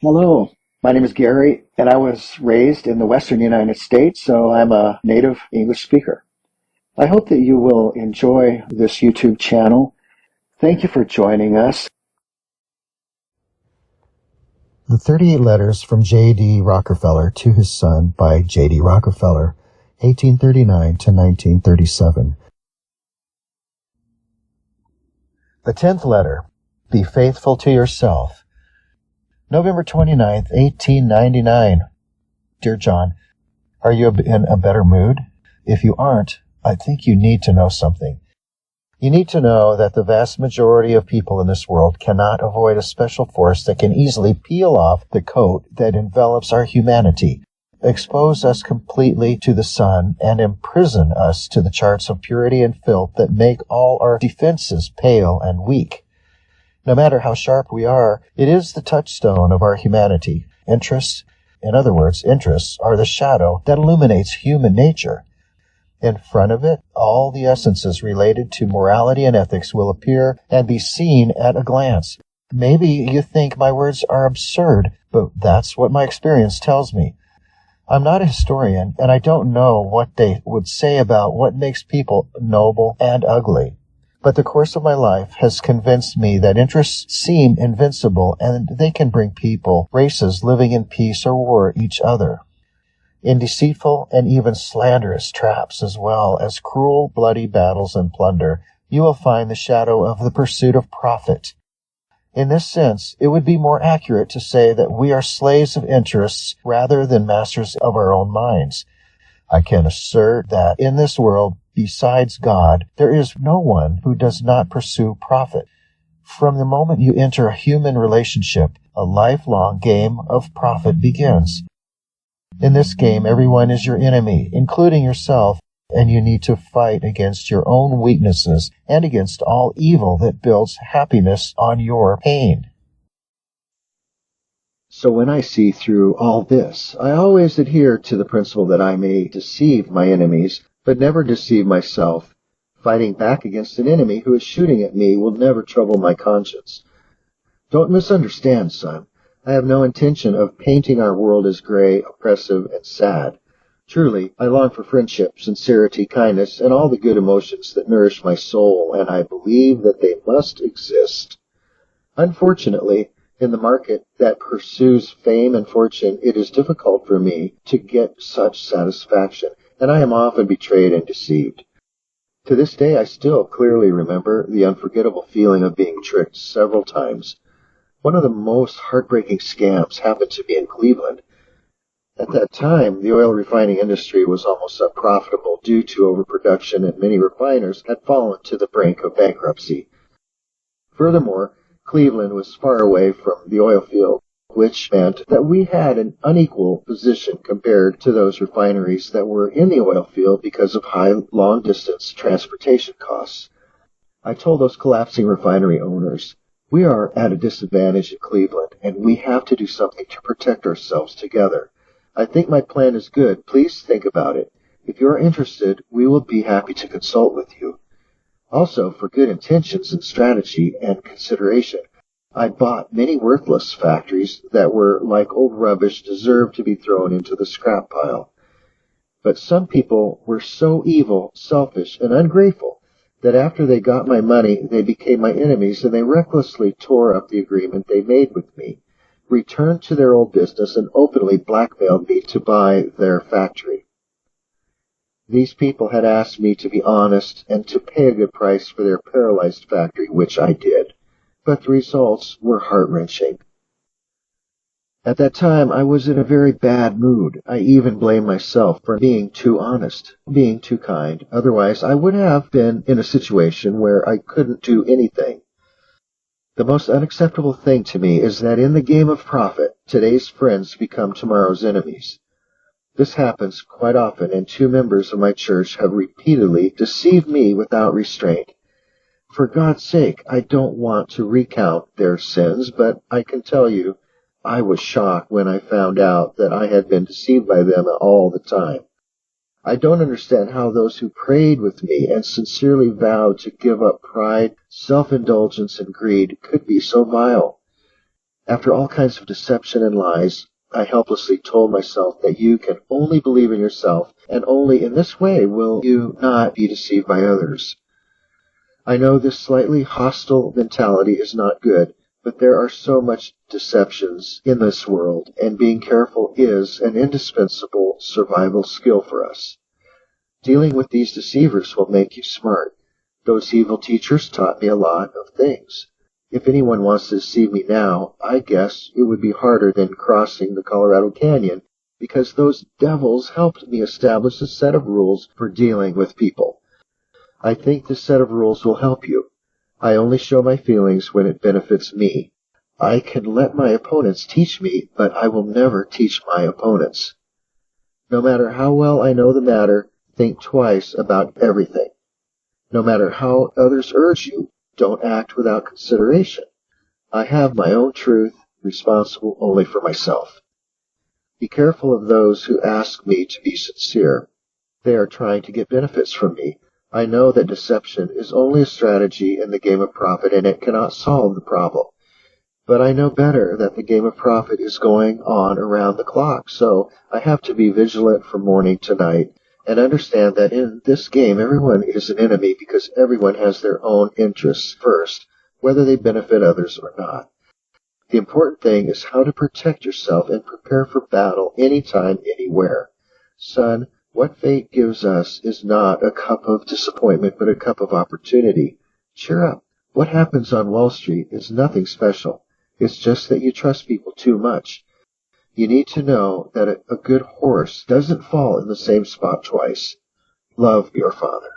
Hello, my name is Gary, and I was raised in the Western United States, so I'm a native English speaker. I hope that you will enjoy this YouTube channel. Thank you for joining us. The 38 Letters from J D Rockefeller to His Son by J D Rockefeller, 1839 to 1937. The 10th letter. Be faithful to yourself. November 29th, 1899. Dear John, are you in a better mood? If you aren't, I think you need to know something. You need to know that the vast majority of people in this world cannot avoid a special force that can easily peel off the coat that envelops our humanity, expose us completely to the sun, and imprison us to the charts of purity and filth that make all our defenses pale and weak. No matter how sharp we are, it is the touchstone of our humanity. Interests, in other words, interests, are the shadow that illuminates human nature. In front of it, all the essences related to morality and ethics will appear and be seen at a glance. Maybe you think my words are absurd, but that's what my experience tells me. I'm not a historian, and I don't know what they would say about what makes people noble and ugly. But the course of my life has convinced me that interests seem invincible, and they can bring people, races living in peace or war each other, in deceitful and even slanderous traps, as well as cruel, bloody battles and plunder. You will find the shadow of the pursuit of profit. In this sense, it would be more accurate to say that we are slaves of interests rather than masters of our own minds. I can assert that in this world, besides God, there is no one who does not pursue profit. From the moment you enter a human relationship, a lifelong game of profit begins. In this game, everyone is your enemy, including yourself, and you need to fight against your own weaknesses and against all evil that builds happiness on your pain. So when I see through all this, I always adhere to the principle that I may deceive my enemies, but never deceive myself. Fighting back against an enemy who is shooting at me will never trouble my conscience. Don't misunderstand, son. I have no intention of painting our world as gray, oppressive, and sad. Truly, I long for friendship, sincerity, kindness, and all the good emotions that nourish my soul, and I believe that they must exist. Unfortunately, in the market that pursues fame and fortune, it is difficult for me to get such satisfaction, and I am often betrayed and deceived. To this day, I still clearly remember the unforgettable feeling of being tricked several times. One of the most heartbreaking scams happened to me in Cleveland. At that time, the oil refining industry was almost unprofitable due to overproduction, and many refiners had fallen to the brink of bankruptcy. Furthermore, Cleveland was far away from the oil field, which meant that we had an unequal position compared to those refineries that were in the oil field because of high long-distance transportation costs. I told those collapsing refinery owners, "We are at a disadvantage in Cleveland, and we have to do something to protect ourselves together. I think my plan is good. Please think about it. If you are interested, we will be happy to consult with you." Also, for good intentions and strategy and consideration, I bought many worthless factories that were like old rubbish, deserved to be thrown into the scrap pile. But some people were so evil, selfish, and ungrateful that after they got my money, they became my enemies, and they recklessly tore up the agreement they made with me, returned to their old business, and openly blackmailed me to buy their factory. These people had asked me to be honest and to pay a good price for their paralyzed factory, which I did. But the results were heart-wrenching. At that time, I was in a very bad mood. I even blamed myself for being too honest, being too kind. Otherwise, I would have been in a situation where I couldn't do anything. The most unacceptable thing to me is that in the game of profit, today's friends become tomorrow's enemies. This happens quite often, and 2 members of my church have repeatedly deceived me without restraint. For God's sake, I don't want to recount their sins, but I can tell you, I was shocked when I found out that I had been deceived by them all the time. I don't understand how those who prayed with me and sincerely vowed to give up pride, self-indulgence, and greed could be so vile. After all kinds of deception and lies, I helplessly told myself that you can only believe in yourself, and only in this way will you not be deceived by others. I know this slightly hostile mentality is not good, but there are so much deceptions in this world, and being careful is an indispensable survival skill for us. Dealing with these deceivers will make you smart. Those evil teachers taught me a lot of things. If anyone wants to deceive me now, I guess it would be harder than crossing the Colorado Canyon, because those devils helped me establish a set of rules for dealing with people. I think this set of rules will help you. I only show my feelings when it benefits me. I can let my opponents teach me, but I will never teach my opponents. No matter how well I know the matter, think twice about everything. No matter how others urge you, don't act without consideration. I have my own truth, responsible only for myself. Be careful of those who ask me to be sincere. They are trying to get benefits from me. I know that deception is only a strategy in the game of profit, and it cannot solve the problem. But I know better that the game of profit is going on around the clock, so I have to be vigilant from morning to night, and understand that in this game everyone is an enemy because everyone has their own interests first, whether they benefit others or not. The important thing is how to protect yourself and prepare for battle anytime, anywhere. Son, what fate gives us is not a cup of disappointment, but a cup of opportunity. Cheer up. What happens on Wall Street is nothing special. It's just that you trust people too much. You need to know that a good horse doesn't fall in the same spot twice. Love, your father.